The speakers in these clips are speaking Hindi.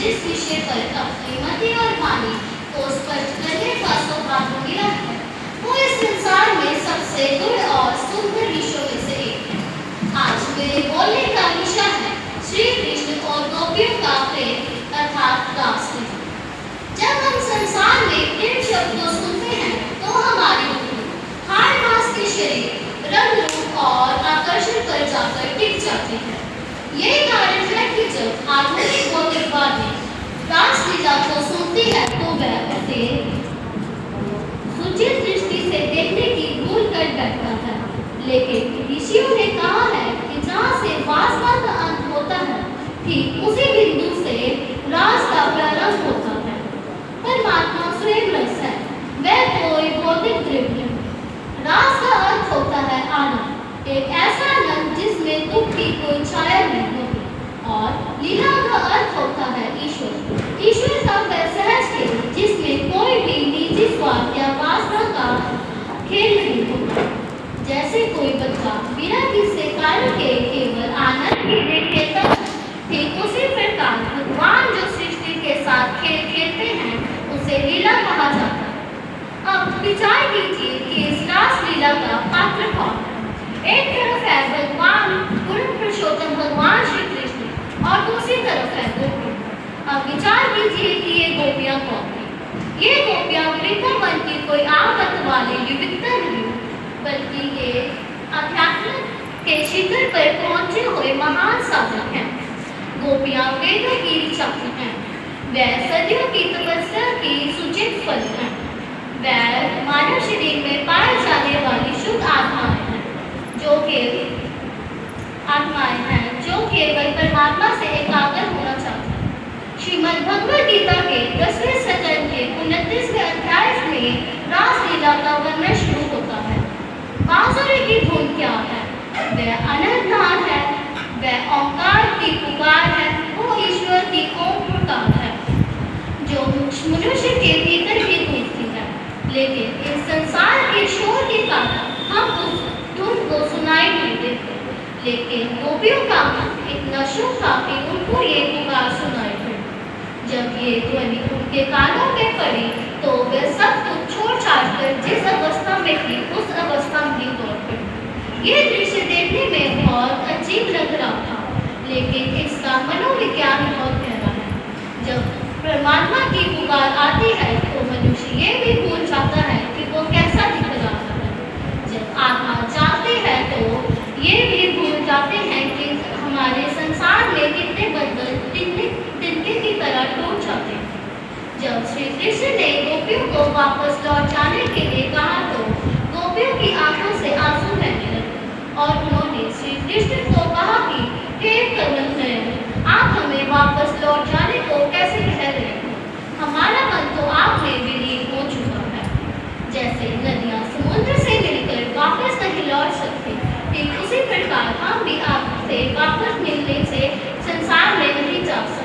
जिस विषय पर अपनी मति और वाणी को स्पष्ट करने का सौभाग्य मिला है, वो इस संसार में सबसे गुण और सुंदर विषयों में से एक है। आज मेरे बोलने का विषय है श्री कृष्ण और गोपियों का प्रेम अर्थात रासलीला। जब हम संसार में प्रेम शब्द को सुनते हैं तो हमारी बुद्धि हाड़ मांस के शरीर, रंग रूप और आकर्षण पर जाकर टिक जाती है। यही कारण है कि जब आधुनिक भौतिकवादी रासलीला को सुनती है तो वह उसे सुचित दृष्टि से देखने की भूल कर बैठता है। लेकिन ऋषियों ने कहा है कि जहाँ से वासना का अंत होता है, ठीक उसी बिंदु से रास का प्रारंभ होता है। परमात्मा स्वयं रस है, वह कोई भौतिक द्रव्य नहीं। रास का अर्थ होता है आनंद, एक ऐसा आनंद जिसमें दुख की कोई छाया नहीं होती। और लीला का अर्थ होता है ईश्वर, ईश्वर का वह सहज खेल जिसमें कोई भी निजी स्वार्थ या वासना का खेल नहीं होता। जैसे कोई बच्चा बिना किसी कारण के केवल आनंद के लिए खेलता है, ठीक उसी प्रकार भगवान जो सृष्टि के साथ खेल खेलते हैं उसे लीला कहा जाता है। अब विचार कीजिए कि इस रासलीला का पात्र कौन है। एक तरफ है भगवान पूर्ण पुरुषोत्तम भगवान श्री कृष्ण और दूसरी तरफ है गोपी। अब विचार कीजिए कि ये गोपियां कौन थी। ये गोपियां वृंदावन की कोई आम मत वाली युवतियां नहीं, बल्कि ये अध्यात्म के शिखर पर पहुंचे हुए महान साधक हैं। गोपियां वेदों की ऋचाती हैं, वह सदियों की तपस्या की सुचित फल हैं, वह मानव शरीर में पाए जाने वाली शुद्ध आत्माएं हैं, जो केवल परमात्मा से एकाग्र होना चाहते हैं। श्रीमद् भगवद गीता के 10वें सकंद के 29वें अध्याय में रासलीला का वर्णन शुरू होता है। बांसुरी की धुन क्या है? वह अनंत नाद है, वह ओंकार की पुकार है, वो ईश्वर की ओम पुकार है, जो मनुष्य के भीतर भी गूंजती है। लेकिन इस संसार के शोर के कारण हम उस धुन को सुनाई नहीं देते। लेकिन गोपियों का मन इतना शुभ था कि उनको ये पुकार सुनाई पड़ी। जब ये ध्वनि उनके कानों में पड़ी तो वे सब कुछ छोड़ छाड़ कर जिस अवस्था में थी उस अवस्था में दौड़ पड़ी। ये दृश्य देखने में बहुत अजीब लग रहा था, लेकिन इसका मनोविज्ञान बहुत गहरा है। जब परमात्मा की पुकार आती है तो मनुष्य ये भी भूल जाता है कि वो कैसा दिख रहा है। जब आत्मा जागती है तो ये भी भूल जाते हैं कि हमारे संसार में कितने बंधन तिनके की तरह टूट जाते हैं। जब श्री कृष्ण ने गोपियों को वापस लौट जाने के लिए कहा तो गोपियों की आंखों से आंसू बहने लगे और उन्होंने श्री कृष्ण को कहा कि हे करुण नयन, आप हमें वापस लौट जाने को कैसे कह रहे हैं? हमारा मन तो आप में विलीन हो चुका है। जैसे नदियाँ समुद्र से मिलकर वापस नहीं लौट सकती, ठीक उसी प्रकार हम भी आपसे वापस मिलने से संसार में नहीं जा सकते।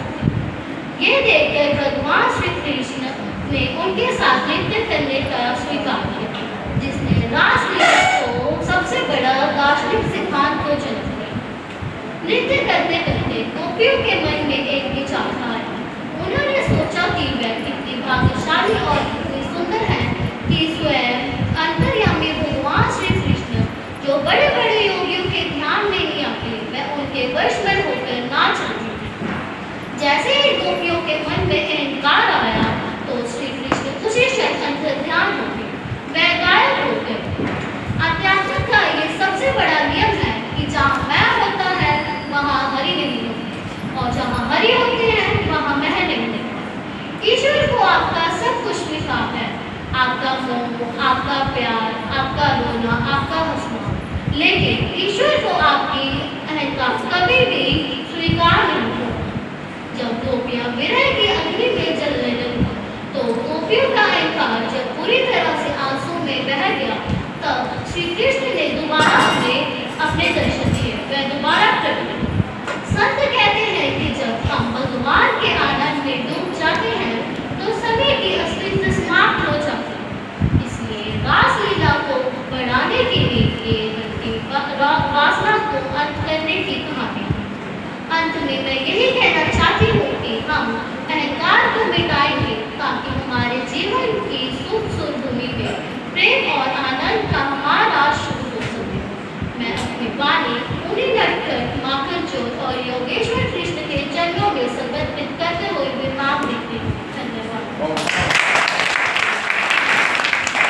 ये देखकर भगवान श्री कृष्ण ने उनके साथ नृत्य करने का स्वीकार किया, जिसने रासलीला को सबसे बड़ा दार्शनिक सिद्धांत को जन्म दिया। नृत्य करते करते गोपियों के मन में एक विचार आया। उन्होंने सोचा कि वह कितनी भाग्यशाली और कितनी सुंदर है कि स्वयं अंतर्यामी भगवान श्री कृष्ण, जो बड़े बड़े योगियों के ध्यान में नहीं आते, वह उनके वश में होकर नाच रहे हैं। जैसे ही गोपियों के मन में अहंकार आया तो श्री कृष्ण उसी क्षण अंतर्ध्यान हो गए, वह गायब हो गए। अध्यात्म का ये सबसे बड़ा नियम है कि जहाँ मैं होता है वहाँ हरि नहीं होती, और जहाँ हरि होते हैं वहाँ मैं नहीं होती। ईश्वर को आपका सब कुछ लिखा है, आपका मोह, आपका प्यार, आपका रोना, आपका हंसना, लेकिन ईश्वर को आपकी अहंकार कभी भी स्वीकार नहीं होगा। जब गोपियां विरह की अग्नि में जलने लगी तो गोपियों का अहंकार जब पूरी तरह से आंसू में बह गया, तब श्री कृष्ण ने दोबारा अपने दर्शन दिए, वह दोबारा प्रकट हुए। संत कहते हैं कि जब हम भगवान के आनंद में डूब जाते हैं तो सभी की अस्तित्व समाप्त हो जाती है। इसलिए रासलीला को बढ़ाने के लिए वासना को अंत करने की कहानी। अंत में मैं यही कहना चाहती हूँ कि हम प्यार को